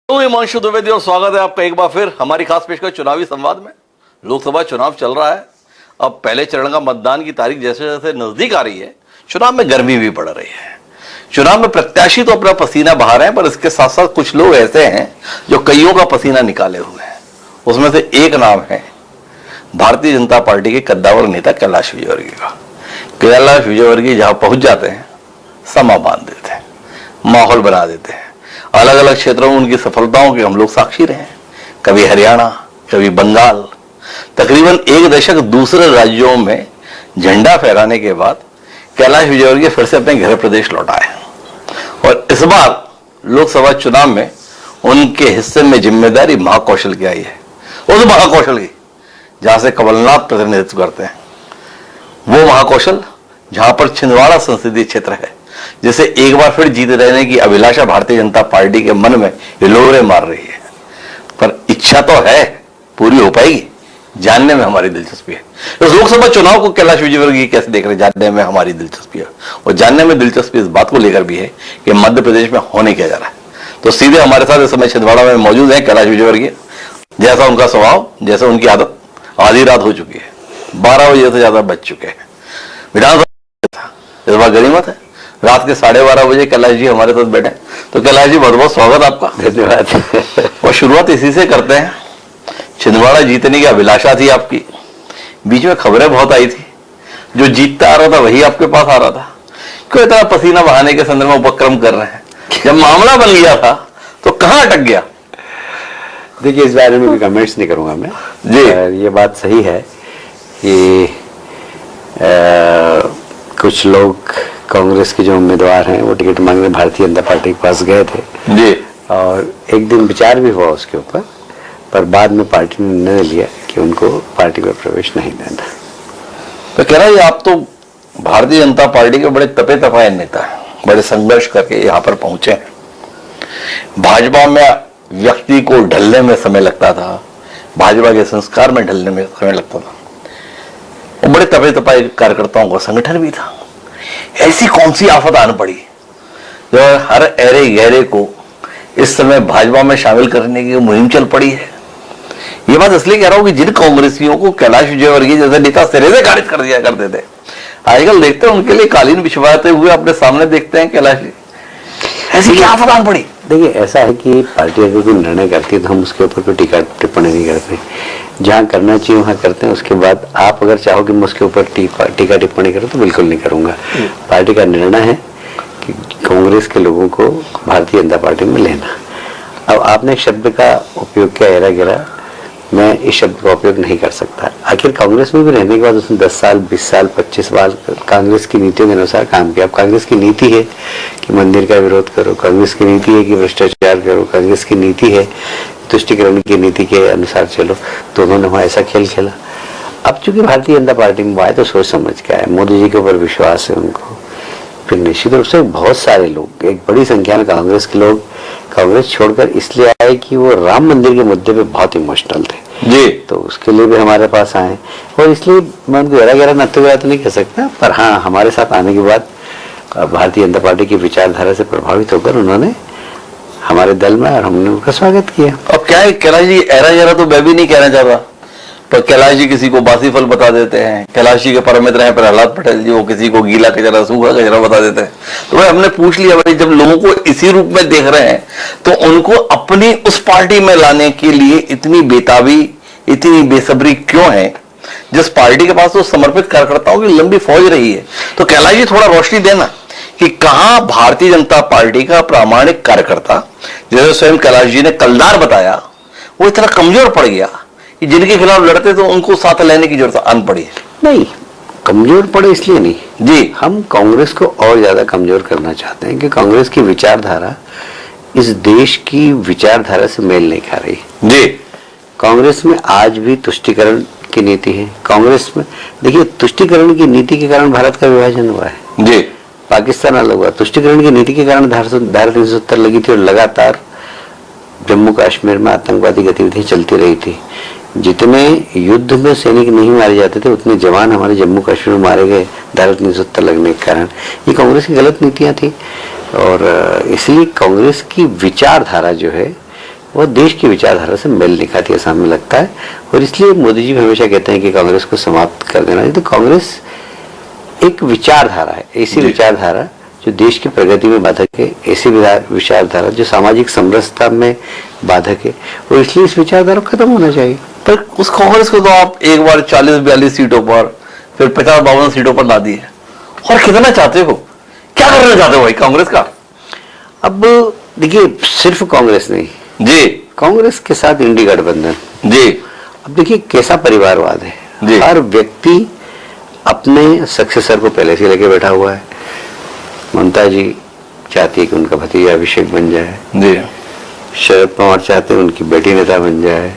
हिमांशु द्विवेदी और स्वागत है आपका एक बार फिर हमारी खास पेशकश चुनावी संवाद में। लोकसभा चुनाव चल रहा है। अब पहले चरण का मतदान की तारीख जैसे जैसे नजदीक आ रही है, चुनाव में गर्मी भी बढ़ रही है। चुनाव में प्रत्याशी तो अपना पसीना बहा रहे हैं, पर इसके साथ साथ कुछ लोग ऐसे हैं जो कईयों का पसीना निकाले हुए हैं। उसमें से एक नाम है भारतीय जनता पार्टी के कद्दावर नेता कैलाश विजयवर्गीय का। कैलाश विजयवर्गीय जहां पहुंच जाते हैं, समा बांध देते हैं, माहौल बना देते हैं। अलग अलग क्षेत्रों में उनकी सफलताओं के हम लोग साक्षी रहे हैं। कभी हरियाणा, कभी बंगाल, तकरीबन एक दशक दूसरे राज्यों में झंडा फहराने के बाद कैलाश विजयवर्गीय फिर से अपने गृह प्रदेश लौटाए और इस बार लोकसभा चुनाव में उनके हिस्से में जिम्मेदारी महाकौशल की आई है। उस महाकौशल की जहां से कमलनाथ प्रतिनिधित्व करते हैं, वो महाकौशल जहां पर छिंदवाड़ा संसदीय क्षेत्र है, जिसे एक बार फिर जीत रहने की अभिलाषा भारतीय जनता पार्टी के मन में हिलोरे मार रही है। पर इच्छा तो है, पूरी हो पाएगी, जानने में हमारी दिलचस्पी है। इस लोकसभा चुनाव को कैलाश विजयवर्गीय कैसे देख रहे हैं, जानने में हमारी दिलचस्पी है। और जानने में दिलचस्पी इस बात को लेकर भी है कि मध्य प्रदेश में होने क्या जा रहा है। तो सीधे हमारे साथ इस समय छिंदवाड़ा में मौजूद है कैलाश विजयवर्गीय। जैसा उनका स्वभाव, जैसा उनकी आदत, आधी रात हो चुकी है, 12 बजे से ज्यादा बज चुके हैं। विधानसभा इस बार गनीमत है, रात के 12:30 बजे कैलाश जी हमारे साथ बैठे। तो कैलाश जी, बहुत बहुत स्वागत आपका। धन्यवाद। और शुरुआत इसी से करते हैं। छिंदवाड़ा जीतने की अभिलाषा थी आपकी, बीच में खबरें बहुत आई थी, जो जीतता आ रहा था वही आपके पास आ रहा था। क्यों इतना पसीना बहाने के संदर्भ में उपक्रम कर रहे हैं? जब मामला बन गया था तो कहां अटक गया? देखिए, इस बारे में भी कमेंट्स नहीं करूंगा मैं जी। ये बात सही है कि कुछ लोग कांग्रेस के जो उम्मीदवार हैं वो टिकट मांगने भारतीय जनता पार्टी के पास गए थे जी, और एक दिन विचार भी हुआ उसके ऊपर, पर बाद में पार्टी ने निर्णय लिया कि उनको पार्टी में प्रवेश नहीं देना। तो कह रहा है, आप तो भारतीय जनता पार्टी के बड़े तपे तपाए नेता हैं, बड़े संघर्ष करके यहाँ पर पहुंचे हैं। भाजपा में व्यक्ति को ढलने में समय लगता था, भाजपा के संस्कार में ढलने में समय लगता था, और बड़े तपे तपाए कार्यकर्ताओं का संगठन भी था। ऐसी कौन सी आफत आन पड़ी जो हर ऐरे गहरे को इस समय भाजपा में शामिल करने की मुहिम चल पड़ी है? ये बात इसलिए कह रहा हूं कि जिन कांग्रेसियों को कैलाश विजयवर्गीय जैसे नेता सिरे से खारिज कर दिया करते थे, आजकल देखते हैं उनके लिए कालीन बिछवाते हुए अपने सामने देखते हैं कैलाश जी। ऐसी क्या आफत आन पड़ी? देखिए, ऐसा है कि पार्टी अगर कोई निर्णय करती है तो हम उसके ऊपर कोई टीका टिप्पणी नहीं करते। जहाँ करना चाहिए वहाँ करते हैं। उसके बाद आप अगर चाहो कि मैं उसके ऊपर टीका टिप्पणी करूँ तो बिल्कुल नहीं करूँगा। पार्टी का निर्णय है कि कांग्रेस के लोगों को भारतीय जनता पार्टी में लेना। अब आपने एक शब्द का उपयोग किया, एरा गिरा, मैं इस शब्द का उपयोग नहीं कर सकता। आखिर कांग्रेस में भी रहने के बाद उसने 10 साल, 20 साल, 25 साल कांग्रेस की नीतियों के अनुसार काम किया। अब कांग्रेस की नीति है कि मंदिर का विरोध करो, कांग्रेस की नीति है कि भ्रष्टाचार करो, कांग्रेस की नीति है तुष्टिकरण की नीति के अनुसार चलो, तो उन्होंने वहाँ ऐसा खेल खेला। अब चूंकि भारतीय जनता पार्टी में आए तो सोच समझ के आए, मोदी जी के ऊपर विश्वास है उनको। फिर निश्चित रूप से बहुत सारे लोग, एक बड़ी संख्या में कांग्रेस के लोग कांग्रेस छोड़कर इसलिए आए कि वो राम मंदिर के मुद्दे पे बहुत इमोशनल थे जी, तो उसके लिए भी हमारे पास आए। और इसलिए मैं उनको गहरा गहरा नत्थे गया तो नहीं कह सकता, पर हाँ, हमारे साथ आने के बाद भारतीय जनता पार्टी की विचारधारा से प्रभावित होकर उन्होंने हमारे दल में, और हमने उनका स्वागत किया। अब क्या है कैलाश जी, एरा गहरा तो मैं भी नहीं कहना चाहता, पर कैलाश जी किसी को बासी फल बता देते हैं। कैलाश जी के परम मित्र हैं प्रहलाद पटेल जी, वो किसी को गीला कचरा, सूखा कचरा बता देते हैं। तो भाई हमने पूछ लिया, भाई जब लोगों को इसी रूप में देख रहे हैं तो उनको अपनी उस पार्टी में लाने के लिए इतनी बेताबी, इतनी बेसब्री क्यों है, जिस पार्टी के पास तो समर्पित कार्यकर्ताओं की लंबी फौज रही है? तो कैलाश जी थोड़ा रोशनी देना कि कहां भारतीय जनता पार्टी का प्रामाणिक कार्यकर्ता, जैसे स्वयं कैलाश जी ने कलदार बताया, वो इतना कमजोर पड़ गया कि जिनके खिलाफ लड़ते तो उनको साथ लेने की जरूरत आन पड़ी? नहीं, कमजोर पड़े इसलिए नहीं जी, हम कांग्रेस को और ज्यादा कमजोर करना चाहते हैं कि कांग्रेस की विचारधारा इस देश की विचारधारा से मेल नहीं खा रही जी। कांग्रेस में आज भी तुष्टिकरण की नीति है। कांग्रेस में देखिए, तुष्टिकरण की नीति के कारण भारत का विभाजन हुआ है जी, पाकिस्तान अलग हुआ। तुष्टिकरण की नीति के कारण धारा 370 लगी थी और लगातार जम्मू कश्मीर में आतंकवादी गतिविधियां चलती रही थी। जितने युद्ध में सैनिक नहीं मारे जाते थे उतने जवान हमारे जम्मू कश्मीर में मारे गए धारा 370 लगने के कारण। ये कांग्रेस की गलत नीतियां थी और इसलिए कांग्रेस की विचारधारा जो है वो देश की विचारधारा से मेल नहीं खाती, ऐसा हमें लगता है। और इसलिए मोदी जी हमेशा कहते हैं कि कांग्रेस को समाप्त कर देना चाहिए। तो कांग्रेस एक विचारधारा है, ऐसी विचारधारा जो देश की प्रगति में बाधक है, ऐसी विचारधारा जो सामाजिक समरसता में बाधक है, और इसलिए इस विचारधारा को खत्म होना चाहिए। पर उस कांग्रेस को तो आप एक बार 40-42 सीटों पर, फिर 50-52 सीटों पर ला दिए, और कितना चाहते हो, क्या करना चाहते हो भाई कांग्रेस का? अब देखिए, सिर्फ कांग्रेस नहीं जी, कांग्रेस के साथ इंडी गठबंधन जी, अब देखिए कैसा परिवारवाद है। जी। हर व्यक्ति अपने सक्सेसर को पहले से लेके बैठा हुआ है। ममता जी चाहती है कि उनका भतीजा अभिषेक बन जाए, जी, शरद पवार चाहते हैं उनकी बेटी नेता बन जाए,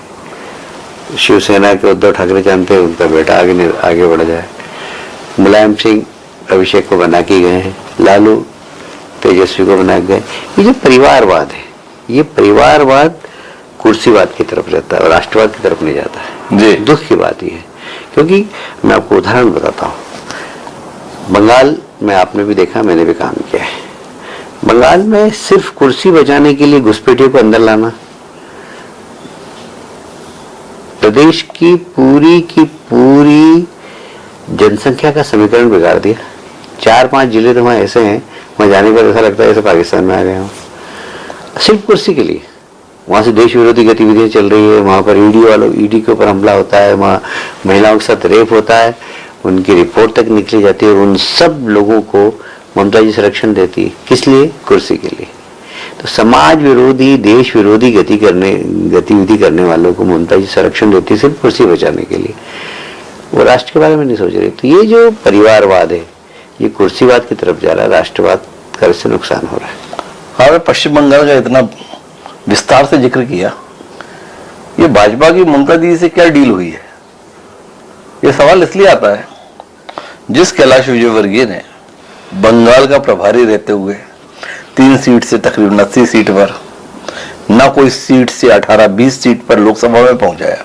शिवसेना के उद्धव ठाकरे चाहते हैं उनका बेटा आगे बढ़ जाए, मुलायम सिंह अभिषेक को बना के गए हैं, लालू तेजस्वी को बना के गए। ये जो परिवारवाद है, ये परिवारवाद कुर्सीवाद की तरफ जाता है और राष्ट्रवाद की तरफ नहीं जाता है। जी। दुख की बात यह है, क्योंकि मैं आपको उदाहरण बताता हूँ। बंगाल में आपने भी देखा, मैंने भी काम किया है। बंगाल में सिर्फ कुर्सी बचाने के लिए घुसपैठियों को अंदर लाना प्रदेश की पूरी जनसंख्या का समीकरण बिगाड़ दिया। 4-5 जिले तो वहां ऐसे हैं, वहां जाने पर ऐसा लगता है जैसे पाकिस्तान में आ गए हों, सिर्फ कुर्सी के लिए। वहां से देश विरोधी गतिविधियां चल रही है, वहां पर ईडी के ऊपर हमला होता है, वहां महिलाओं के साथ रेप होता है, उनकी रिपोर्ट तक निकली जाती है, और उन सब लोगों को ममता जी संरक्षण देती है। किस लिए? कुर्सी के लिए। तो समाज विरोधी, देश विरोधी गतिविधि करने वालों को ममता जी संरक्षण देती है सिर्फ कुर्सी बचाने के लिए। वो राष्ट्र के बारे में नहीं सोच रही। तो ये जो परिवारवाद है, ये कुर्सीवाद की तरफ जा रहा है, राष्ट्रवाद का इससे नुकसान हो रहा है। आपने पश्चिम बंगाल का इतना विस्तार से जिक्र किया, ये भाजपा की ममता जी से क्या डील हुई है? ये सवाल इसलिए आता है, जिस कैलाश विजयवर्गीय ने बंगाल का प्रभारी रहते हुए 3 सीट से तकरीबन 80 सीट पर, ना कोई सीट से 18-20 सीट पर लोकसभा में पहुंचाया,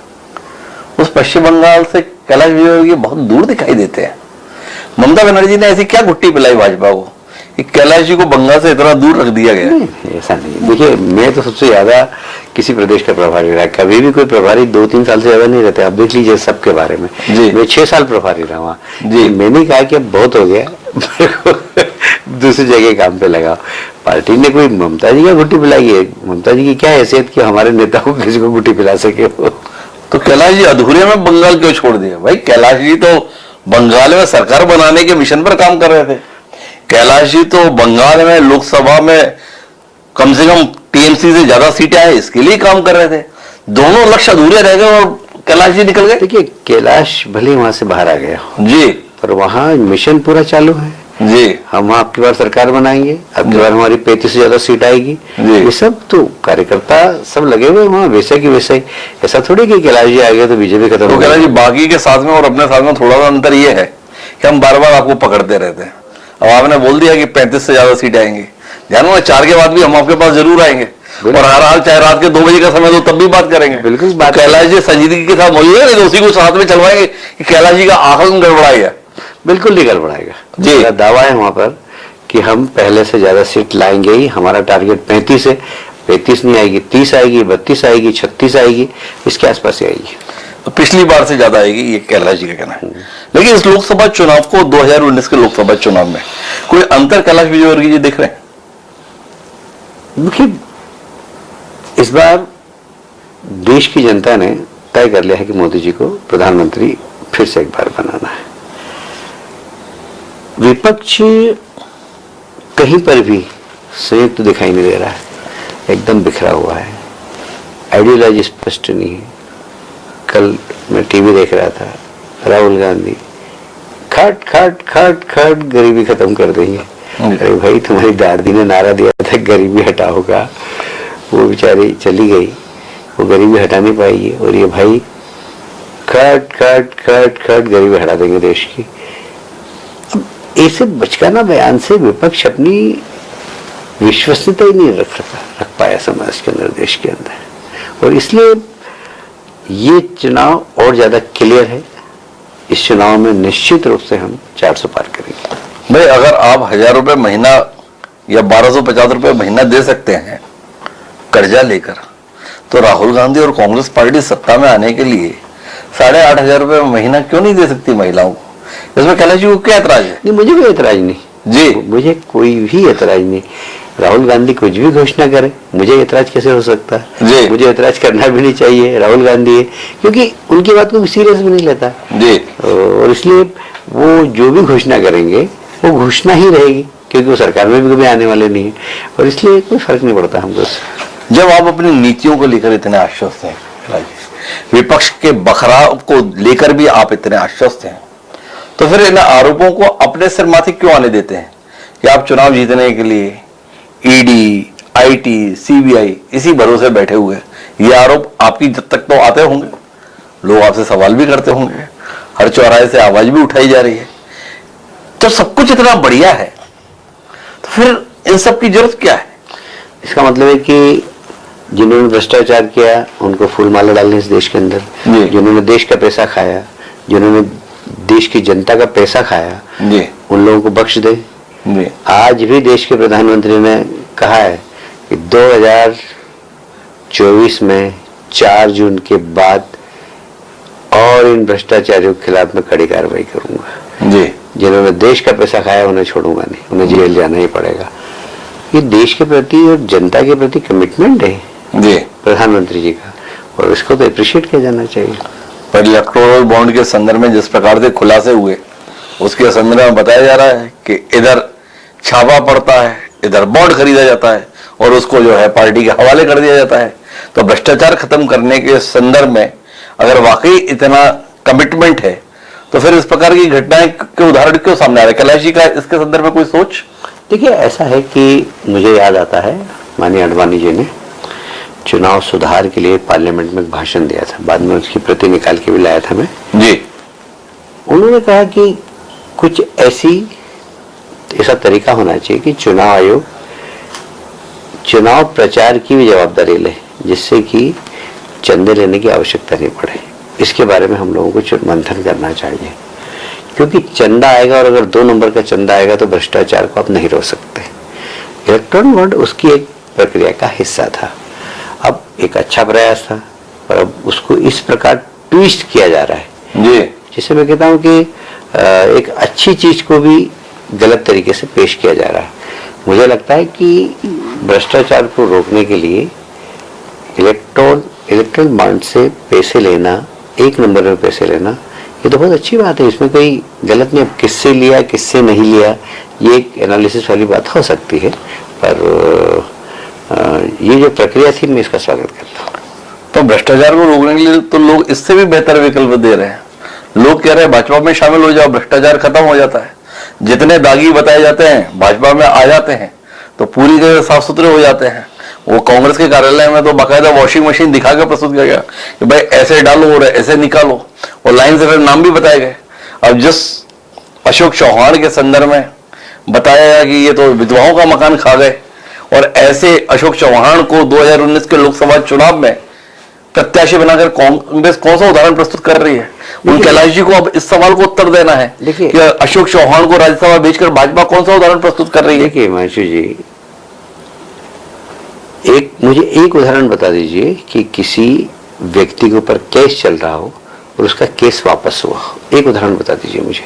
उस पश्चिम बंगाल से कैलाश विजयवर्गीय बहुत दूर दिखाई देते हैं। ममता बनर्जी ने ऐसी क्या गुट्टी पिलाई भाजपा को कि कैलाश जी को बंगाल से इतना दूर रख दिया गया? नहीं, ऐसा नहीं। देखिए, मैं तो सबसे ज्यादा किसी प्रदेश का प्रभारी रहा, कभी भी कोई प्रभारी 2-3 साल से ज्यादा नहीं रहते। आप देख लीजिए सबके बारे में। जी। मैं 6 साल प्रभारी रहा वहाँ जी। मैंने कहा कि अब बहुत हो गया, दूसरी जगह काम पे लगाओ। पार्टी ने कोई ममता जी का गुट्टी पिलाई है? ममता जी की क्या हैसियत कि हमारे नेता को किसी को गुट्टी पिला सके? तो कैलाश जी अधूरे में बंगाल क्यों छोड़ दिया? भाई कैलाश जी तो बंगाल में सरकार बनाने के मिशन पर काम कर रहे थे। कैलाश जी तो बंगाल में लोकसभा में कम से कम टीएमसी से ज्यादा सीटें आए, इसके लिए काम कर रहे थे। दोनों लक्ष्य अधूरे रह गए और कैलाश जी निकल गए। देखिए, कैलाश भले वहां से बाहर आ गया जी, पर वहां मिशन पूरा चालू है। जी, हम आपकी बार सरकार बनाएंगे, अब की बार हमारी 35 से ज्यादा सीट आएगी। ये सब तो कार्यकर्ता सब लगे हुए वहाँ, वैसे की वैसे ही। ऐसा थोड़ी कि कैलाश जी आ गए तो बीजेपी खत्म। तो कैलाश जी बाकी के साथ में और अपने साथ में थोड़ा सा अंतर ये है कि हम बार बार आपको पकड़ते रहते हैं। अब आपने बोल दिया कि 35 से ज्यादा सीट आएंगी, ध्यान में 4 के बाद भी हम आपके पास जरूर आएंगे, और हर हाल चाहे रात के 2 बजे का समय तो तब भी बात करेंगे। बिल्कुल तो कैलाश जी संजीदगी के साथ मौजूद है, उसी को साथ में चलवाएंगे कि कैलाश जी का आकलन गड़बड़ा गया? बिल्कुल नहीं गड़बड़ाएगा जी। मेरा दावा है वहां पर कि हम पहले से ज्यादा सीट लाएंगे ही। हमारा टारगेट 35 है, 35 नहीं आएगी, 30 आएगी, 32 आएगी, 36 आएगी, इसके आसपास ही आएगी। तो पिछली बार से ज्यादा आएगी, ये कैलाश जी का कहना है। लेकिन इस लोकसभा चुनाव को 2019 के लोकसभा चुनाव में कोई अंतर कैलाश विजयवर्गीय जी दिख रहे हैं? देखिए, इस बार देश की जनता ने तय कर लिया है कि मोदी जी को प्रधानमंत्री फिर से एक बार बनाना है। विपक्ष कहीं पर भी संयुक्त दिखाई नहीं दे रहा है, एकदम बिखरा हुआ है, आइडियोलॉजी स्पष्ट नहीं है। कल मैं टीवी देख रहा था, राहुल गांधी खट खट खट खट गरीबी खत्म कर देंगे। अरे भाई, तुम्हारी दादी ने नारा दिया था गरीबी हटाओ का, वो बेचारी चली गई, वो गरीबी हटा नहीं पाएगी, और ये भाई खट खट खट खट गरीबी हटा देंगे देश की। अब ऐसे बचकाना बयान से विपक्ष अपनी विश्वसनीयता ही नहीं रख पाया समाज के अंदर, देश के अंदर, और इसलिए ये चुनाव और ज्यादा क्लियर है। इस चुनाव में निश्चित रूप से हम 400 पार करेंगे। भाई, अगर आप 1000 रुपए महीना या 1250 रुपए महीना दे सकते हैं कर्जा लेकर, तो राहुल गांधी और कांग्रेस पार्टी सत्ता में आने के लिए 8,500 रुपये महीना क्यों नहीं दे सकती महिलाओं को? इसमें कैलाश जी को क्या ऐतराज है? नहीं, मुझे कोई ऐतराज नहीं जी, मुझे कोई भी ऐतराज नहीं। राहुल गांधी कुछ भी घोषणा करे, मुझे ऐतराज कैसे हो सकता है? जी। मुझे ऐतराज करना भी नहीं चाहिए। राहुल गांधी है, क्योंकि उनकी बात को सीरियस भी नहीं लेता जी, और इसलिए वो जो भी घोषणा करेंगे वो घोषणा ही रहेगी, क्योंकि वो सरकार में भी कभी आने वाले नहीं है और इसलिए कोई फर्क नहीं पड़ता हमको उससे। जब आप अपनी नीतियों को लेकर इतने आश्वस्त हैं, विपक्ष के बखराव को लेकर भी आप इतने आश्वस्त हैं, तो फिर इन आरोपों को अपने सिर माथे क्यों आने देते हैं कि आप चुनाव जीतने के लिए ईडी, आईटी, सीबीआई इसी भरोसे बैठे हुए हैं? ये आरोप आपकी जब तक तो आते होंगे, लोग आपसे सवाल भी करते होंगे, हर चौराहे से आवाज भी उठाई जा रही है। तो सब कुछ इतना बढ़िया है तो फिर इन सब की जरूरत क्या है? इसका मतलब है कि जिन्होंने भ्रष्टाचार किया उनको फूल माला डालने इस देश के अंदर, जिन्होंने देश का पैसा खाया, जिन्होंने देश की जनता का पैसा खाया, उन लोगों को बख्श दे। आज भी देश के प्रधानमंत्री ने कहा है कि 2024 में 4 जून के बाद और इन भ्रष्टाचारियों के खिलाफ मैं कड़ी कार्रवाई करूंगा। जी, जिन्होंने देश का पैसा खाया उन्हें छोड़ूंगा नहीं, उन्हें जेल जाना ही पड़ेगा। ये देश के प्रति और जनता के प्रति कमिटमेंट है जी प्रधानमंत्री जी का, और इसको तो अप्रिशिएट किया जाना चाहिए। पर इलेक्टोरल बॉन्ड के संदर्भ में जिस प्रकार से खुलासे हुए, उसके संदर्भ में बताया जा रहा है कि इधर छापा पड़ता है, इधर बॉन्ड खरीदा जाता है और उसको जो है पार्टी के हवाले कर दिया जाता है। तो भ्रष्टाचार खत्म करने के संदर्भ में अगर वाकई इतना कमिटमेंट है तो फिर इस प्रकार की घटनाएं के उदाहरण क्यों सामने आ रहे हैं? कैलाश जी का इसके संदर्भ में कोई सोच? देखिए, ऐसा है कि मुझे याद आता है माननीय आडवाणी जी ने चुनाव सुधार के लिए पार्लियामेंट में एक भाषण दिया था, बाद में उसकी प्रति निकाल के भी लाया था मैं जी। उन्होंने कहा कि कुछ ऐसा तरीका होना चाहिए कि चुनाव आयोग चुनाव प्रचार की भी जवाबदारी ले, जिससे कि चंदे लेने की आवश्यकता नहीं पड़े। इसके बारे में हम लोगों को मंथन करना चाहिए, क्योंकि चंदा आएगा और अगर 2 नंबर का चंदा आएगा तो भ्रष्टाचार को आप नहीं रोक सकते। इलेक्ट्रॉनिक बॉन्ड उसकी एक प्रक्रिया का हिस्सा था। अब एक अच्छा प्रयास था, पर अब उसको इस प्रकार ट्विस्ट किया जा रहा है जी, जिसे मैं कहता हूं कि एक अच्छी चीज को भी गलत तरीके से पेश किया जा रहा है। मुझे लगता है कि भ्रष्टाचार को रोकने के लिए इलेक्ट्रॉनिक बॉन्ड से पैसे लेना, 1 नंबर में पैसे लेना, ये तो बहुत अच्छी बात है, इसमें कोई गलत नहीं। अब किससे लिया किससे नहीं लिया ये एक एनालिसिस वाली बात हो सकती है, पर ये जो प्रक्रिया थी मैं इसका स्वागत करता हूँ। तो भ्रष्टाचार को रोकने के लिए तो लोग इससे भी बेहतर विकल्प दे रहे हैं। लोग कह रहे हैं भाजपा में शामिल हो जाओ, भ्रष्टाचार खत्म हो जाता है। जितने दागी बताए जाते हैं भाजपा में आ जाते हैं तो पूरी तरह साफ सुथरे हो जाते हैं। वो कांग्रेस के कार्यालय में तो बाकायदा वॉशिंग मशीन दिखा के प्रस्तुत किया गया कि भाई ऐसे डालो और ऐसे निकालो, और लाइन से फिर नाम भी बताए गए। अब जिस अशोक चौहान के संदर्भ में बताया गया कि ये तो विधवाओं का मकान खा गए, और ऐसे अशोक चौहान को 2019 के लोकसभा चुनाव में प्रत्याशी बनाकर कांग्रेस कौन सा उदाहरण प्रस्तुत कर रही है? उन कैलाश जी को अब इस सवाल को उत्तर देना है कि अशोक चौहान को राज्यसभा भेजकर भाजपा कौन सा उदाहरण प्रस्तुत कर रही है? देखिए हिमांशु जी, मुझे एक उदाहरण बता दीजिए कि किसी व्यक्ति के ऊपर केस चल रहा हो और उसका केस वापस हुआ। एक उदाहरण बता दीजिए मुझे।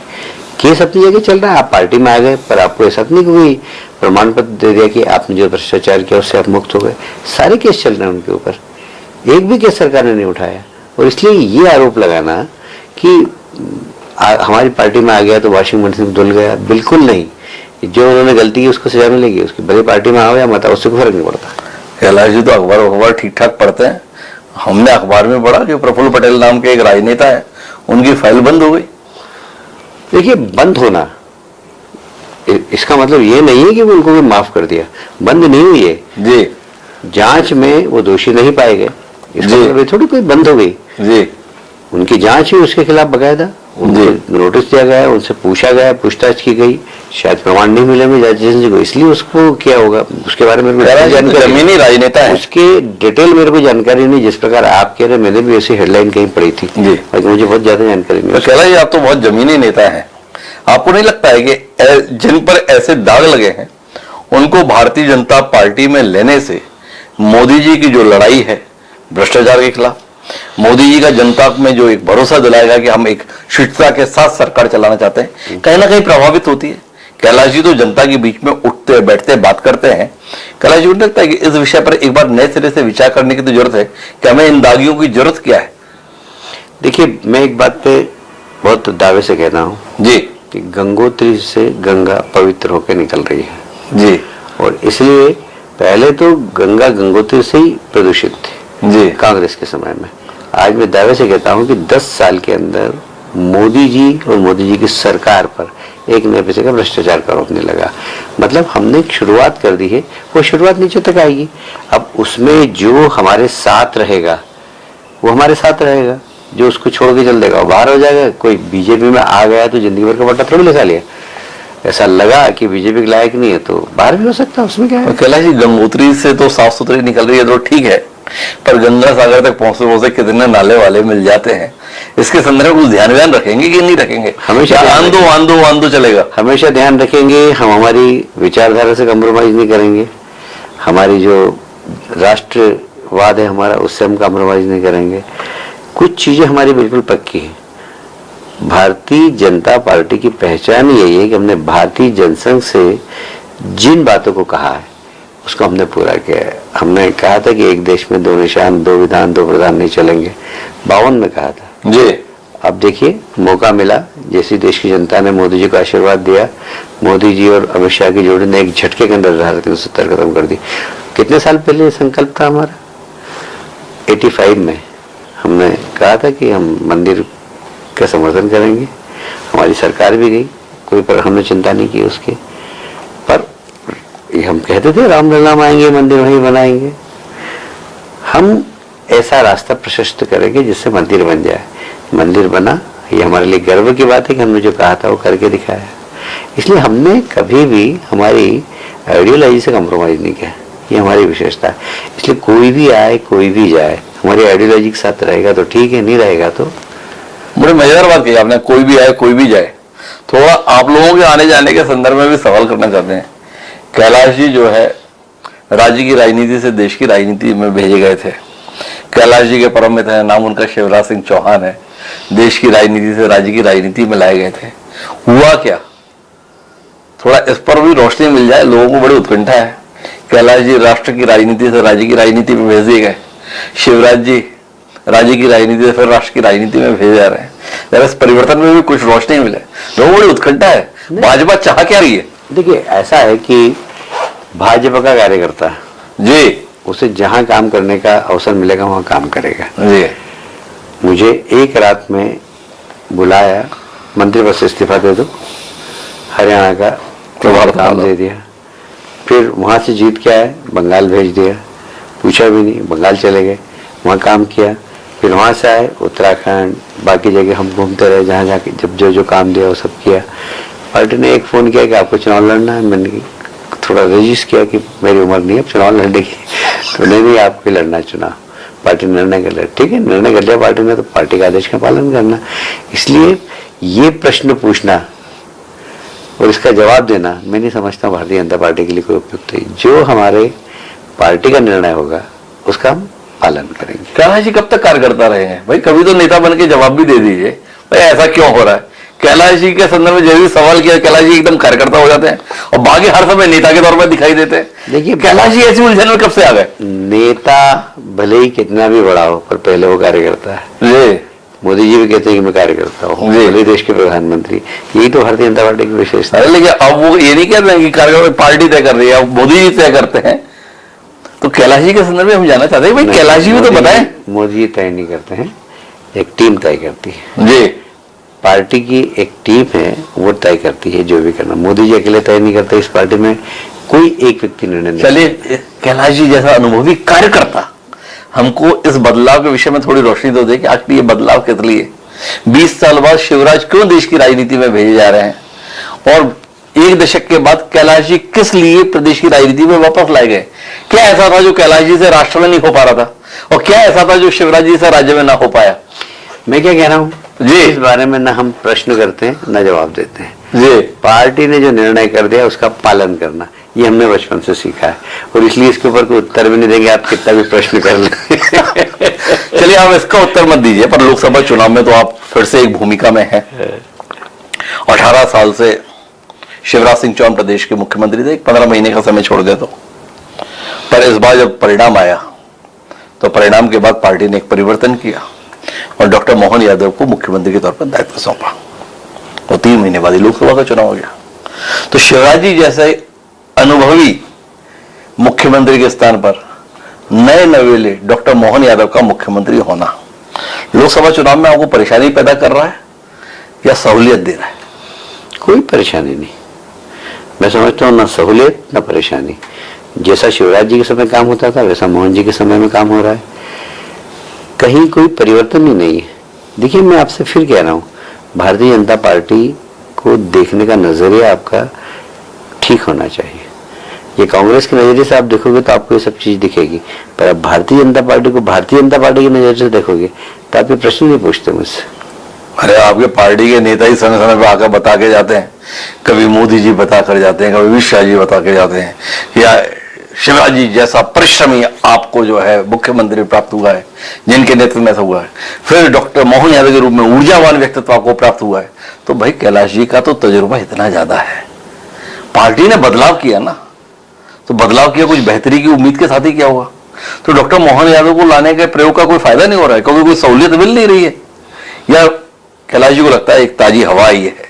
केस अपनी जगह चल रहा है, आप पार्टी में आ गए, पर आपको ऐसा नहीं कोई प्रमाण पत्र दे दिया कि आपने जो भ्रष्टाचार किया उससे आप मुक्त हो गए। सारे केस चल रहे हैं उनके ऊपर, एक भी केस सरकार ने नहीं उठाया। और इसलिए ये आरोप लगाना कि हमारी पार्टी में आ गया तो वॉशिंग मशीन धुल गया, बिल्कुल नहीं। जो उन्होंने गलती की उसको सजा मिलेगी, उसकी भले पार्टी में आओ या मत आओ, उससे कोई फर्क नहीं पड़ता। कैलाश जी तो अखबार ठीक ठाक पढ़ते हैं। हमने अखबार में पढ़ा कि प्रफुल्ल पटेल नाम के एक राजनेता है, उनकी फाइल बंद हो गई। देखिए, बंद होना इसका मतलब ये नहीं है कि वो उनको भी माफ कर दिया, बंद नहीं हुई है जी। जांच में वो दोषी नहीं पाए गए, इसका मतलब थोड़ी कोई बंद हो गई जी। उनकी जांच हुई, उसके खिलाफ बकायदा उनको नोटिस दिया गया, उनसे पूछा गया, पूछताछ की गई, शायद प्रमाण नहीं मिले में जज जी को, इसलिए उसको क्या होगा उसके बारे में जमीनी राजनेता है, उसके डिटेल मेरे को जानकारी नहीं। जिस प्रकार आप कह रहे, मैंने भी ऐसी हेडलाइन कहीं पढ़ी थी, लेकिन मुझे बहुत ज्यादा जानकारी नहीं। कैलाश जी, आप तो बहुत जमीनी नेता हैं, आपको नहीं लगता है कि जिन पर ऐसे दाग लगे हैं उनको भारतीय जनता पार्टी में लेने से मोदी जी की जो लड़ाई है भ्रष्टाचार के खिलाफ। मोदी जी का जनता में जो एक भरोसा दिलाएगा कि हम एक शिष्टता के साथ सरकार चलाना चाहते हैं, कहीं ना कहीं प्रभावित होती है। कैलाश जी तो जनता के बीच में उठते बैठते बात करते हैं। कैलाश जी को लगता है कि इस विषय पर एक बार नए सिरे से विचार करने की तो जरूरत है कि हमें इन दागियों की जरूरत क्या है। देखिए, मैं एक बात पे बहुत दावे से कहता हूँ जी कि गंगोत्री से गंगा पवित्र होकर निकल रही है जी और इसलिए पहले तो गंगा गंगोत्री से ही प्रदूषित थी जी कांग्रेस के समय में। आज मैं दावे से कहता हूं कि 10 साल के अंदर मोदी जी और मोदी जी की सरकार पर एक नए पैसे का भ्रष्टाचार का आरोप नहीं लगा। मतलब हमने एक शुरुआत कर दी है, वो शुरुआत नीचे तक आएगी। अब उसमें जो हमारे साथ रहेगा वो हमारे साथ रहेगा, जो उसको छोड़ के चल देगा वो बाहर हो जाएगा। कोई बीजेपी में आ गया तो जिंदगी भर का बट्टा थोड़ी लगा लिया। ऐसा लगा कि बीजेपी के लायक नहीं है तो बाहर भी हो सकता है, उसमें क्या है। कैलाश जी, गंगोत्री से तो साफ सुथरी निकल रही है तो ठीक है, पर गंगा सागर तक पहुंचते पहुंचते कितने नाले वाले मिल जाते हैं। इसके संदर्भ में कुछ ध्यान रखेंगे कि नहीं रखेंगे? हमेशा आंदो चलेगा। हमेशा ध्यान रखेंगे। हम हमारी विचारधारा से कम्प्रोमाइज नहीं करेंगे। हमारी जो राष्ट्रवाद है हमारा, उससे हम कम्प्रोमाइज नहीं करेंगे। कुछ चीजें हमारी बिल्कुल पक्की है। भारतीय जनता पार्टी की पहचान यही है कि हमने भारतीय जनसंघ से जिन बातों को कहा है उसको हमने पूरा किया है। हमने कहा था कि एक देश में 2 निशान 2 विधान 2 प्रधान नहीं चलेंगे, 52 में कहा था जी। अब देखिए मौका मिला, जैसी देश की जनता ने मोदी जी को आशीर्वाद दिया, मोदी जी और अमित शाह की जोड़ी ने एक झटके के अंदर धारा 370 खत्म कर दी। कितने साल पहले ये संकल्प था हमारा? 85 में हमने कहा था कि हम मंदिर का समर्थन करेंगे। हमारी सरकार भी गई, कोई पर हमने चिंता नहीं की उसकी। पर ये हम कहते थे रामलला में आएंगे, मंदिर वहीं बनाएंगे। हम ऐसा रास्ता प्रशस्त करेंगे जिससे मंदिर बन जाए। मंदिर बना, ये हमारे लिए गर्व की बात है कि हमने जो कहा था वो करके दिखाया। इसलिए हमने कभी भी हमारी आइडियोलॉजी से कम्प्रोमाइज नहीं किया, ये हमारी विशेषता है। इसलिए कोई भी आए कोई भी जाए, हमारी आइडियोलॉजी के साथ रहेगा तो ठीक है, नहीं रहेगा तो। बड़े मजेदार बात कही आपने, कोई भी आए कोई भी जाए। थोड़ा आप लोगों के आने जाने के संदर्भ में भी सवाल करना चाहते हैं। कैलाश जी जो है राज्य की राजनीति से देश की राजनीति में भेजे गए थे। कैलाश जी के परम मित्र हैं, नाम उनका शिवराज सिंह चौहान है। देश की राजनीति से राज्य की राजनीति में लाए गए थे। हुआ क्या, थोड़ा इस पर भी रोशनी मिल जाए, लोगों को बड़ी उत्कंठा है। कैलाश जी राष्ट्र की राजनीति से राज्य की राजनीति में भेज दिए गए, शिवराज जी राज्य की राजनीति से फिर राष्ट्र की राजनीति में भेजे जा रहे हैं। जरा इस परिवर्तन में भी कुछ रोशनी मिले, लोगों को बड़ी उत्कंठा है। भाजपा चाह क्या रही है? देखिए, ऐसा है कि भाजपा का कार्यकर्ता जी, उसे जहां काम करने का अवसर मिलेगा वहां काम करेगा जी। मुझे एक रात में बुलाया, मंत्री पद से इस्तीफा दे दो, हरियाणा का प्रभार काम दे दिया। फिर वहां से जीत के आए, बंगाल भेज दिया, पूछा भी नहीं, बंगाल चले गए, वहाँ काम किया। फिर वहाँ से आए उत्तराखंड, बाकी जगह हम घूमते रहे, जहाँ जाके जब जो काम दिया वो सब किया। पार्टी ने एक फ़ोन किया कि आपको चुनाव लड़ना है। मैंने थोड़ा रजिस्ट किया कि मेरी उम्र नहीं है अब चुनाव लड़ने की, तो नहीं आपको लड़ना चुनाव। पार्टी ने निर्णय कर लिया, ठीक है, निर्णय कर लिया पार्टी ने, तो पार्टी का आदेश का पालन करना। इसलिए ये प्रश्न पूछना और इसका जवाब देना मैं नहीं समझता भारतीय जनता पार्टी के लिए कोई उपयुक्त है। जो हमारे पार्टी का निर्णय होगा उसका हम पालन करेंगे। कैलाश जी कब तक कार्य करता रहे हैं भाई? कभी तो नेता बन के जवाब भी दे दीजिए भाई, ऐसा क्यों हो रहा है? कैलाश जी के संदर्भ में जब भी सवाल किया, कैलाश जी एकदम कार्यकर्ता हो जाते हैं और बाकी हर समय नेता के तौर पर दिखाई देते हैं। देखिए, कैलाश जी ऐसी उलझन में कब से आ गए? नेता भले ही कितना भी बड़ा हो पर पहले वो कार्यकर्ता है। जी, मोदी जी भी कहते हैं कि मैं कार्यकर्ता हूँ, भले देश के प्रधानमंत्री। यही तो भारतीय जनता पार्टी की विशेषता है। लेकिन अब वो ये नहीं कहते हैं कि कार्यकर्ता पार्टी तय कर रही है, अब मोदी जी तय करते हैं। तो कैलाश जी के संदर्भ में हम जानना चाहते हैं भाई, कैलाश जी भी तो बताएं। मोदी जी तय नहीं करते हैं, एक टीम तय करती है। जी, पार्टी की एक टीम है, वो तय करती है जो भी करना। मोदी जी अकेले तय नहीं करते, इस पार्टी में कोई एक व्यक्ति निर्णय नहीं। चलिए, कैलाश जी जैसा अनुभवी कार्यकर्ता हमको इस बदलाव के विषय में थोड़ी रोशनी तो दे कि आखिर ये बदलाव किस लिए? 20 साल बाद शिवराज क्यों देश की राजनीति में भेजे जा रहे हैं, और 1 दशक के बाद कैलाश जी किस लिए प्रदेश की राजनीति में वापस लाए गए? क्या ऐसा था जो कैलाश जी से राष्ट्र में नहीं हो पा रहा था, और क्या ऐसा था जो शिवराज जी से राज्य में ना हो पाया? मैं क्या कह रहा हूँ जी, इस बारे में ना हम प्रश्न करते हैं ना जवाब देते हैं। जी, पार्टी ने जो निर्णय कर दिया उसका पालन करना, ये हमने बचपन से सीखा है और इसलिए इसके ऊपर कोई उत्तर भी नहीं देंगे, आप कितना भी प्रश्न कर लें। चलिए आप इसका उत्तर मत दीजिए, पर लोकसभा चुनाव में तो आप फिर से एक भूमिका में हैं। 18 साल से शिवराज सिंह चौहान प्रदेश के मुख्यमंत्री थे, 15 महीने का समय छोड़ गए तो। पर इस बार जब परिणाम आया तो परिणाम के बाद पार्टी ने एक परिवर्तन किया और डॉक्टर मोहन यादव को मुख्यमंत्री के तौर पर दायित्व सौंपा और 3 महीने बाद ही लोकसभा का चुनाव हो गया। तो शिवराज जी जैसे अनुभवी मुख्यमंत्री के स्थान पर नए नवेले डॉक्टर मोहन यादव का मुख्यमंत्री होना लोकसभा चुनाव में आपको परेशानी पैदा कर रहा है या सहूलियत दे रहा है? कोई परेशानी नहीं, मैं समझता हूँ ना सहूलियत ना परेशानी। जैसा शिवराज जी के समय काम होता था वैसा मोहन जी के समय में काम हो रहा है, कहीं कोई परिवर्तन ही नहीं है। देखिए मैं आपसे फिर कह रहा हूँ, भारतीय जनता पार्टी को देखने का नजरिया आपका ठीक होना चाहिए। ये कांग्रेस के नजरिए से आप देखोगे तो आपको ये सब चीज दिखेगी, पर आप भारतीय जनता पार्टी को भारतीय जनता पार्टी के नजरिए से देखोगे तो आप ये प्रश्न नहीं पूछते मुझसे। अरे आपके पार्टी के नेता ही समय समय पर आकर बता के जाते हैं, कभी मोदी जी बता कर जाते हैं, कभी अमित शाह जी बता के जाते हैं, या शिवराज जी जैसा परिश्रमी आपको जो है मुख्यमंत्री प्राप्त हुआ है, जिनके नेतृत्व में ऐसा हुआ है। फिर डॉक्टर मोहन यादव के रूप में ऊर्जावान व्यक्तित्व आपको प्राप्त हुआ है। तो भाई कैलाश जी का तो तजुर्बा इतना ज्यादा है, पार्टी ने बदलाव किया ना, तो बदलाव किया, कुछ बेहतरी की उम्मीद के साथ ही क्या हुआ। तो डॉक्टर मोहन यादव को लाने के प्रयोग का कोई फायदा नहीं हो रहा है क्योंकि कोई सहूलियत मिल नहीं रही है, या कैलाश जी को लगता है एक ताजी हवा आई है,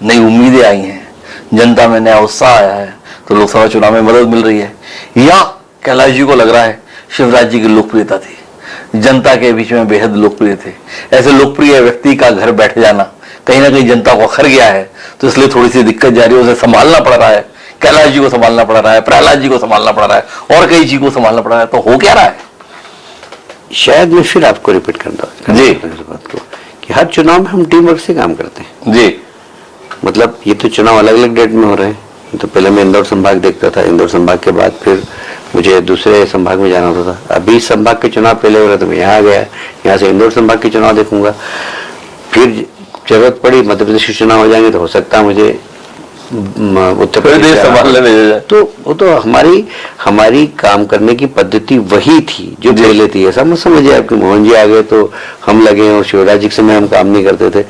नई उम्मीदें आई हैं, जनता में नया उत्साह आया है तो लोकसभा चुनाव में मदद मिल रही है, या कैलाश जी को लग रहा है शिवराज जी की लोकप्रियता थी, जनता के बीच में बेहद लोकप्रिय थे, ऐसे लोकप्रिय व्यक्ति का घर बैठ जाना कहीं ना कहीं जनता को खर गया है, तो इसलिए थोड़ी सी दिक्कत जा रही है, उसे संभालना पड़ रहा है, कैलाश जी को संभालना पड़ रहा है, प्रहलाद जी को संभालना पड़ रहा है और कई जी को संभालना पड़ रहा है। तो हो क्या रहा है? शायद मैं फिर आपको रिपीट करना जी बात को कि हर चुनाव में हम टीम वर्क से काम करते हैं जी। मतलब ये तो चुनाव अलग अलग डेट में हो रहे हैं। तो पहले मैं इंदौर संभाग देखता था, इंदौर संभाग के बाद फिर मुझे दूसरे संभाग में जाना होता था। अभी संभाग के चुनाव पहले हो रहे तो मैं यहाँ आ गया, यहाँ से इंदौर संभाग के चुनाव देखूंगा। फिर जरूरत पड़ी मध्य प्रदेश के चुनाव हो जाएंगे तो हो सकता है मुझे उत्तर प्रदेश संभालने भेजा जाए। तो वो तो हमारी काम करने की पद्धति वही थी जो पहले थी। ऐसा मत समझिए आपके मोहन जी आ गए तो हम लगे और शिवराज जी के समय हम काम नहीं करते थे,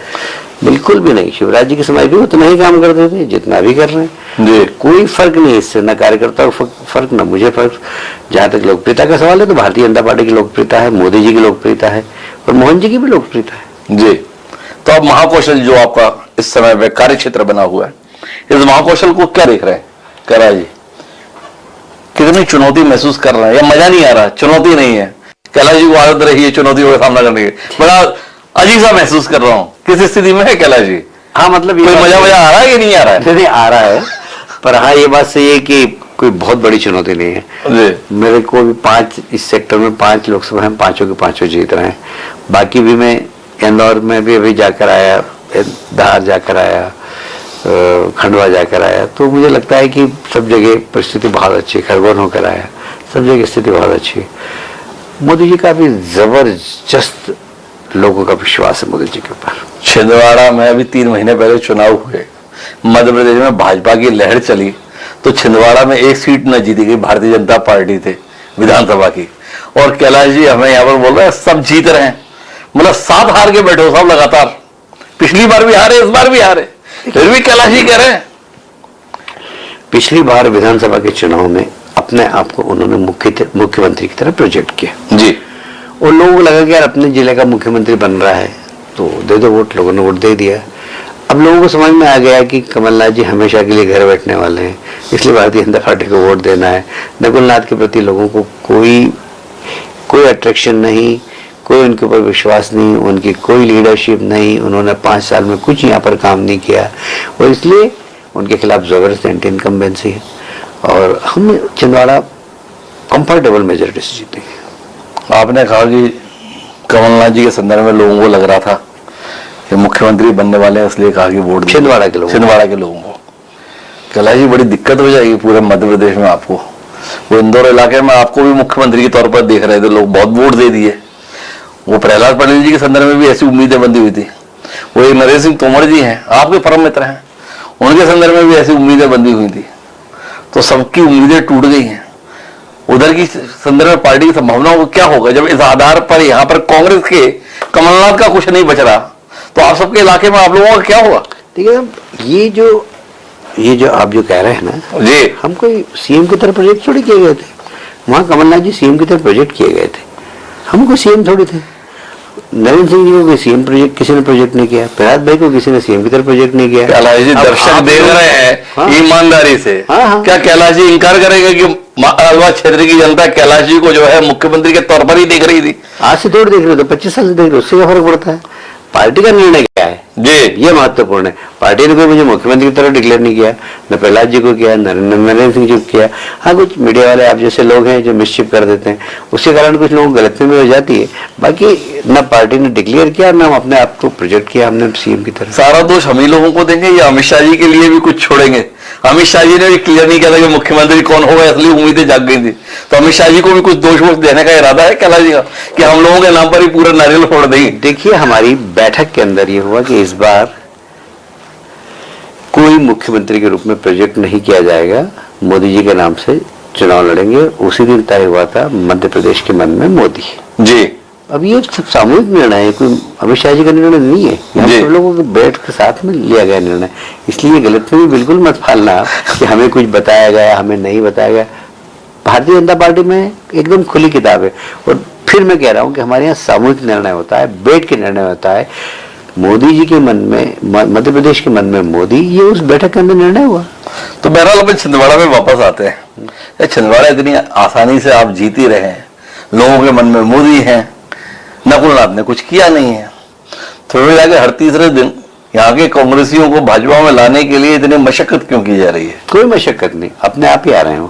बिल्कुल भी नहीं। शिवराज जी के समय भी उतना ही काम करते थे जितना भी कर रहे हैं जी। कोई फर्क नहीं इससे, न कार्यकर्ता को फर्क न मुझे फर्क। जहां तक लोकप्रियता का सवाल है तो भारतीय जनता पार्टी की लोकप्रियता है, मोदी जी की लोकप्रियता है और मोहन जी की भी लोकप्रियता है जी। तो अब महाकौशल जो आपका इस समय में कार्य क्षेत्र बना हुआ है, इस महाकौशल को क्या देख रहे हैं कैलाश जी? कितनी चुनौती महसूस कर रहे हैं या मजा नहीं आ रहा? चुनौती नहीं है, कैलाश जी को आदत रही है चुनौतियों का सामना करने की। बड़ा अजीब सा महसूस कर रहा हूँ, किस स्थिति में है कैलाश जी? हाँ मतलब कोई मजा आ रहा है कि नहीं आ रहा है? नहीं आ रहा है, पर हाँ ये बात सही है कि कोई बहुत बड़ी चुनौती नहीं है जी। मेरे को भी 5 इस सेक्टर में 5 लोकसभा हैं, 5 के 5 जीत रहे हैं। बाकी भी मैं इंदौर में भी अभी जाकर आया, धार जाकर आया, खंडवा जाकर आया, तो मुझे लगता है कि सब जगह परिस्थिति बहुत अच्छी है। खरगोन होकर आया, सब जगह स्थिति बहुत अच्छी है। मोदी जी का भी जबरदस्त लोगों का विश्वास है मोदी जी के ऊपर। छिंदवाड़ा में अभी 3 महीने पहले चुनाव हुए, मध्य प्रदेश में भाजपा की लहर चली तो छिंदवाड़ा में 1 सीट न जीती गई, भारतीय जनता पार्टी थे विधानसभा की, और कैलाश जी हमें यहाँ पर बोल रहे हैं सब जीत रहे हैं। मतलब 7 हार के बैठे हो सब लगातार, पिछली बार भी हारे, इस बार भी हारे, फिर भी कैलाश जी कह रहे हैं। पिछली बार विधानसभा के चुनाव में अपने आप को उन्होंने मुख्यमंत्री की तरह प्रोजेक्ट किया जी, और लोगों को लगा कि यार अपने जिले का मुख्यमंत्री बन रहा है तो दे दो वोट। लोगों ने वोट दे दिया। अब लोगों को समझ में आ गया कि कमलनाथ जी हमेशा के लिए घर बैठने वाले हैं, इसलिए भारतीय जनता पार्टी को वोट देना है। नकुलनाथ के प्रति लोगों को कोई अट्रैक्शन नहीं, कोई उनके ऊपर विश्वास नहीं, उनकी कोई लीडरशिप नहीं, उन्होंने 5 साल में कुछ यहाँ पर काम नहीं किया और इसलिए उनके खिलाफ जबरदस्त एंटी इनकम्बेंसी है और हम छिंदवाड़ा कंफर्टेबल मेजोरिटी से जीतेंगे। आपने कहा कि कमलनाथ जी के संदर्भ में लोगों को लग रहा था कि मुख्यमंत्री बनने वाले हैं, इसलिए कहा कि वोट छिंदवाड़ा के लोगों को। कैलाश जी बड़ी दिक्कत हो जाएगी पूरे मध्य प्रदेश में आपको। वो इंदौर इलाके में आपको भी मुख्यमंत्री के तौर पर देख रहे थे लोग, बहुत वोट दे दिए। वो प्रहलाद पटेल जी के संदर्भ में भी ऐसी उम्मीदें बंधी हुई थी। वो एक नरेंद्र सिंह तोमर जी हैं, आपके परम मित्र हैं, उनके संदर्भ में भी ऐसी उम्मीदें बंधी हुई थी। तो सबकी उम्मीदें टूट गई हैं। उधर की संदर्भ में पार्टी की संभावनाओं को क्या होगा जब इस आधार पर यहाँ पर कांग्रेस के कमलनाथ का कुछ नहीं बच रहा, तो आप सबके इलाके में आप लोगों का क्या होगा? देखिए ये जो आप जो कह रहे हैं ना जी, हम कोई सीएम की तरफ प्रोजेक्ट थोड़ी किए गए थे। वहां कमलनाथ जी सीएम की तरफ प्रोजेक्ट किए गए थे, हम कोई सीएम थोड़ी थे। नरेंद्र सिंह जी को कोई सीएम प्रोजेक्ट किसी ने प्रोजेक्ट नहीं किया, प्रहलाद भाई को किसी ने सीएम की तरफ प्रोजेक्ट नहीं किया। कैलाश जी दर्शक देख रहे हैं हाँ, ईमानदारी से। हाँ। क्या कैलाश जी इनकार करेंगे कि अलवा क्षेत्र की जनता कैलाश जी को जो है मुख्यमंत्री के तौर पर ही देख रही थी? आज से थोड़ी देख रहे हो तो 25 साल से देख रहे हो, उससे क्या फर्क पड़ता है? पार्टी का निर्णय क्या है जी, ये महत्वपूर्ण है। पार्टी ने कोई मुझे मुख्यमंत्री की तरफ डिक्लेयर नहीं किया, न प्रहलाद जी को किया, नरेंद्र सिंह जी को किया। हाँ, कुछ मीडिया वाले आप जैसे लोग हैं जो मिसचिप कर देते हैं, उसके कारण कुछ लोगों को गलतफहमी हो जाती है। बाकी न पार्टी ने डिक्लेयर किया न अपने आप को प्रोजेक्ट किया हमने सीएम की तरफ। सारा दोष हम ही लोगों को देंगे या अमित शाह जी के लिए भी कुछ छोड़ेंगे? अमित शाह जी ने भी क्लियर नहीं किया था कि मुख्यमंत्री कौन होगा, इसलिए उम्मीदें जाग गई थी। तो अमित शाह जी को भी कुछ दोष वोष देने का इरादा है कैलाश जी का कि हम लोगों के नाम पर ही पूरा नारियल फोड़ देंगे? देखिए, हमारी बैठक के अंदर ये हुआ कि इस बार कोई मुख्यमंत्री के रूप में प्रोजेक्ट नहीं किया जाएगा, मोदी जी के नाम से चुनाव लड़ेंगे। उसी दिन तय हुआ था मध्य प्रदेश के मन में मोदी जी। अब ये सब सामूहिक निर्णय है, कोई अमित शाह जी का निर्णय नहीं है, हम सब लोगों के बैठ के साथ में लिया गया निर्णय। इसलिए गलतफहमी बिल्कुल मत फालना कि हमें कुछ बताया गया, हमें नहीं बताया गया। भारतीय जनता पार्टी में एकदम खुली किताब है। और फिर मैं कह रहा हूं कि हमारे यहाँ सामूहिक निर्णय होता है, बैठ के निर्णय होता है। मोदी जी के मन में, मध्य प्रदेश के मन में मोदी, ये उस बैठक के अंदर निर्णय हुआ। तो बहरहाल अपन छिंदवाड़ा में वापस आते हैं। छिंदवाड़ा इतनी आसानी से आप जीत ही रहे हैं, लोगों के मन में मोदी हैं, नकुलनाथ ने कुछ किया नहीं है। थोड़ी आगे हर तीसरे दिन यहाँ के कांग्रेसियों को भाजपा में लाने के लिए इतनी मशक्कत क्यों की जा रही है? कोई मशक्कत नहीं, अपने आप ही आ रहे हैं।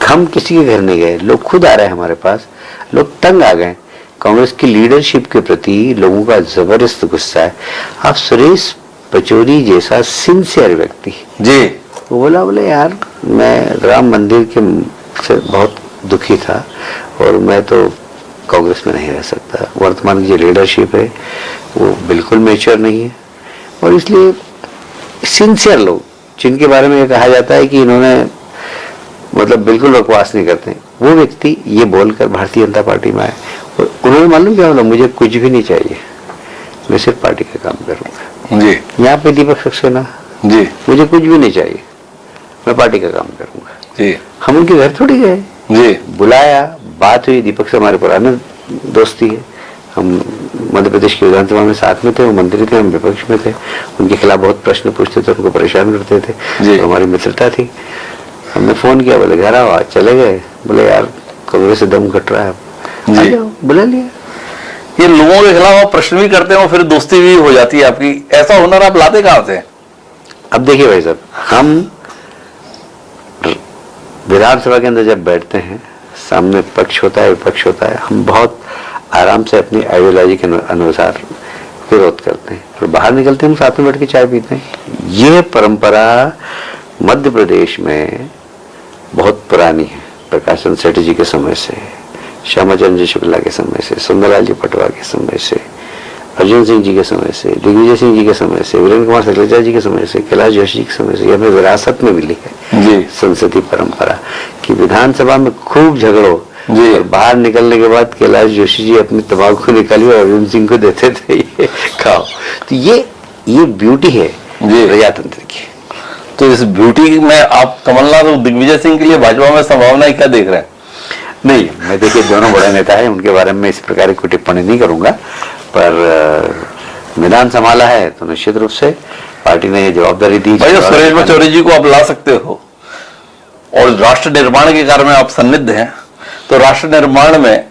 हम किसी के घर नहीं गए, लोग खुद आ रहे हैं हमारे पास। लोग तंग आ गए, कांग्रेस की लीडरशिप के प्रति लोगों का जबरदस्त गुस्सा है। आप सुरेश पचौरी जैसा सिंसियर व्यक्ति जी, वो बोले यार मैं राम मंदिर के से बहुत दुखी था और मैं तो कांग्रेस में नहीं रह सकता। वर्तमान की जो लीडरशिप है वो बिल्कुल मैच्योर नहीं है, और इसलिए सिंसियर लोग जिनके बारे में ये कहा जाता है कि इन्होंने मतलब बिल्कुल बकवास नहीं करते, वो व्यक्ति ये बोलकर भारतीय जनता पार्टी में आए। और उन्होंने मालूम क्या बोला, मुझे कुछ भी नहीं चाहिए, मैं सिर्फ पार्टी का काम करूंगा। जी, यहाँ पे दीपक सक्सेना जी, मुझे कुछ भी नहीं चाहिए, मैं पार्टी का काम करूंगा। जी, हम उनके घर थोड़ी गए, जी, बुलाया, बात हुई। दीपक से हमारे पुराने दोस्ती है, हम मध्य प्रदेश की विधानसभा में साथ में थे, वो मंत्री थे, हम विपक्ष में थे। उनके खिलाफ बहुत प्रश्न पूछते थे, उनको परेशान करते थे, तो हमारी मित्रता थी। हमने फोन किया, बोले घर आओ, आज चले गए। बोले यार कांग्रेस से दम घट रहा है, बुला लिया। ये लोगों के खिलाफ आप प्रश्न भी करते हो, फिर दोस्ती भी हो जाती है आपकी। ऐसा हुनर आप लाते कहां से? अब देखिए भाई साहब, हम विधानसभा के अंदर जब बैठते हैं, सामने पक्ष होता है, विपक्ष होता है, हम बहुत आराम से अपनी आइडियोलॉजी के अनुसार विरोध करते हैं, और बाहर निकलते हैं, हम साथ में बैठ के चाय पीते हैं। यह परंपरा मध्य प्रदेश में बहुत पुरानी है। प्रकाशन सेठ जी के समय से, श्यामाचंद्र शुक्ला के समय से, सुंदरलाल जी पटवा के समय से, अर्जुन सिंह जी के समय से, दिग्विजय सिंह जी के समय से, वीरेंद्र कुमार सखलेचा जी के समय से, कैलाश जोशी जी के समय से, हमें विरासत में मिली है संसदीय परंपरा कि विधानसभा में खूब झगड़ो, और बाहर निकलने के बाद कैलाश जोशी जी अपनी तंबाकू निकाली और अर्जुन सिंह को देते थे, ये खाओ। तो ये ब्यूटी है प्रजातंत्र की। तो इस ब्यूटी में आप कमलनाथ और दिग्विजय सिंह के लिए भाजपा में संभावनाएं क्या देख रहे हैं? नहीं, मैं देखिए दोनों बड़े नेता हैं, उनके बारे में इस प्रकार की टिप्पणी नहीं करूंगा, पर मैदान संभाला है तो निश्चित रूप से पार्टी ने ये जवाबदारी दी। भाई सुरेश पचौरी जी को आप ला सकते हो, और राष्ट्र निर्माण के कार्य में आप सन्निध हैं, तो राष्ट्र निर्माण में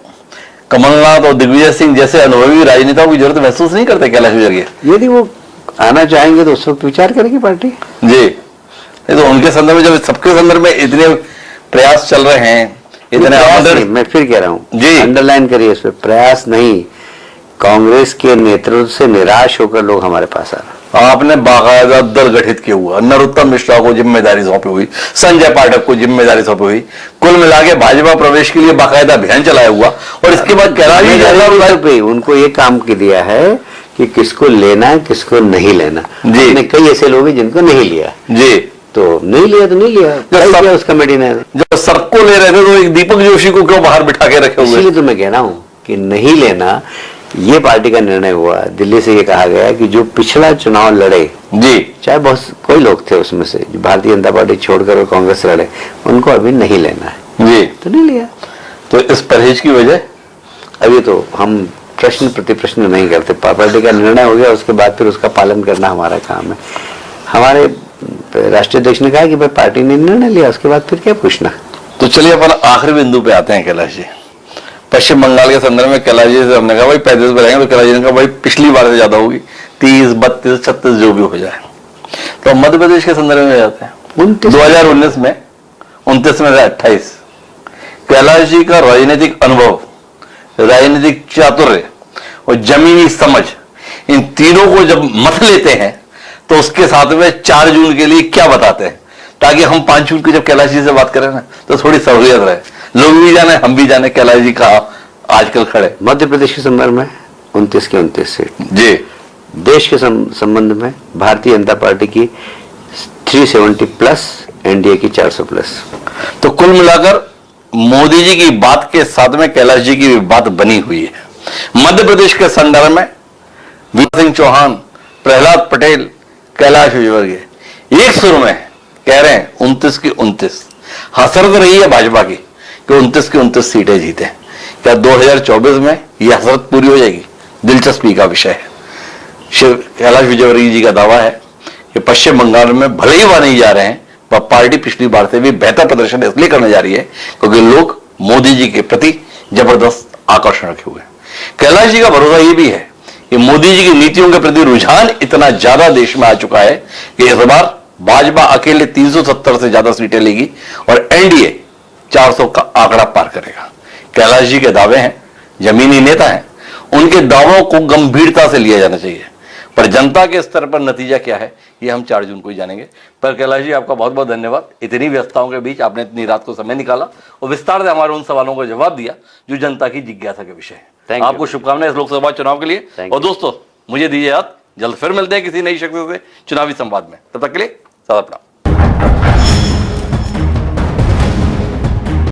कमलनाथ और दिग्विजय सिंह जैसे अनुभवी राजनेताओं की जरूरत महसूस नहीं करते कैलाश विजय? यदि वो आना चाहेंगे तो उस वक्त विचार करेगी पार्टी। जी, तो उनके संदर्भ में, जब सबके संदर्भ में इतने प्रयास चल रहे हैं, इतने मैं फिर कह रहा हूँ जी, अंडरलाइन करिए उस पर, प्रयास नहीं, कांग्रेस के नेतृत्व से निराश होकर लोग हमारे पास आ रहे। आपने बाकायदा दल गठित किया हुआ, नरोत्तम मिश्रा को जिम्मेदारी सौंपी हुई, संजय पाठक को जिम्मेदारी सौंपी हुई, कुल मिला के भाजपा प्रवेश के लिए बाकायदा अभियान चलाया हुआ, और इसके बाद कैलाश उनको ये काम दिया है कि किसको लेना है किसको नहीं लेना। जी, कई ऐसे लोग हैं जिनको नहीं लिया। जी, तो नहीं लिया तो नहीं लिया, क्या किया उस कमेटी ने? जब सबको ले रहे थे तो एक दीपक जोशी को क्यों बाहर बिठा के रखे हुए? इसीलिए तो मैं कह रहा हूँ कि नहीं लेना, ये पार्टी का निर्णय हुआ। दिल्ली से ये कहा गया कि जो पिछला चुनाव लड़े जी, चाहे बहुत कोई लोग थे उसमें से जो भारतीय जनता पार्टी छोड़कर और कांग्रेस लड़े, उनको अभी नहीं लेना है जी, तो नहीं लिया। तो इस परहेज की वजह? अभी तो हम प्रश्न प्रति प्रश्न नहीं करते, पार्टी का निर्णय हो गया उसके बाद फिर उसका पालन करना हमारा काम है। हमारे राष्ट्रीय अध्यक्ष ने कहा कि भाई पार्टी ने निर्णय लिया, उसके बाद फिर क्या पूछना। तो चलिए अपन आखिरी बिंदु पे आते हैं कैलाश जी। पश्चिम बंगाल के संदर्भ में कैलाश जी से हमने कहा भाई 35 पे रहेंगे, तो कैलाश जी ने कहा भाई पिछली बार से ज्यादा होगी, 30, 32, 36 जो भी हो जाए। तो मध्य प्रदेश के संदर्भ में जाते हैं 2019 में 29 में से 28। कैलाश जी का राजनीतिक अनुभव, राजनीतिक चातुर्य और जमीनी समझ, इन तीनों को जब मत लेते हैं तो उसके साथ में 4 जून के लिए क्या बताते हैं, ताकि हम 5 जून की जब कैलाश जी से बात करें ना तो थोड़ी सहूलियत रहे, लोग भी जाने हम भी जाने कैलाश जी का आजकल खड़े। मध्य प्रदेश के संदर्भ में 29 के 29 सीट जी, देश के संबंध में भारतीय जनता पार्टी की 370 प्लस, एनडीए की 400 प्लस। तो कुल मिलाकर मोदी जी की बात के साथ में कैलाश जी की भी बात बनी हुई है। मध्य प्रदेश के संदर्भ में वीर सिंह चौहान, प्रहलाद पटेल, कैलाश विजयवर्गीय एक सुर में कह रहे हैं 29 की 29। हसरत रही है भाजपा की कि 29 की 29 सीटें जीते। क्या 2024 में यह हसरत पूरी हो जाएगी? दिलचस्पी का विषय है। कैलाश विजयवर्गीय जी का दावा है कि पश्चिम बंगाल में भले ही वह नहीं जा रहे हैं, पर पार्टी पिछली बार से भी बेहतर प्रदर्शन इसलिए करने जा रही है क्योंकि लोग मोदी जी के प्रति जबरदस्त आकर्षण रखे हुए हैं। कैलाश जी का भरोसा यह भी है कि मोदी जी की नीतियों के प्रति रुझान इतना ज्यादा देश में आ चुका है कि इस बार भाजपा अकेले 370 से ज्यादा सीटें लेगी और एनडीए 400 का आंकड़ा पार करेगा। कैलाश जी के दावे हैं, जमीनी नेता हैं, उनके दावों को गंभीरता से लिया जाना चाहिए, पर जनता के स्तर पर नतीजा क्या है ये हम 4 जून को ही जानेंगे। पर कैलाश जी आपका बहुत बहुत धन्यवाद, इतनी व्यस्तताओं के बीच आपने इतनी रात को समय निकाला और विस्तार से हमारे उन सवालों का जवाब दिया जो जनता की जिज्ञासा के विषय है। आपको शुभकामनाएं इस लोकसभा चुनाव के लिए। और दोस्तों मुझे दीजिए याद, जल्द फिर मिलते हैं किसी नई शख्सियत से चुनावी संवाद में। तब तक के लिए सदा प्रणाम।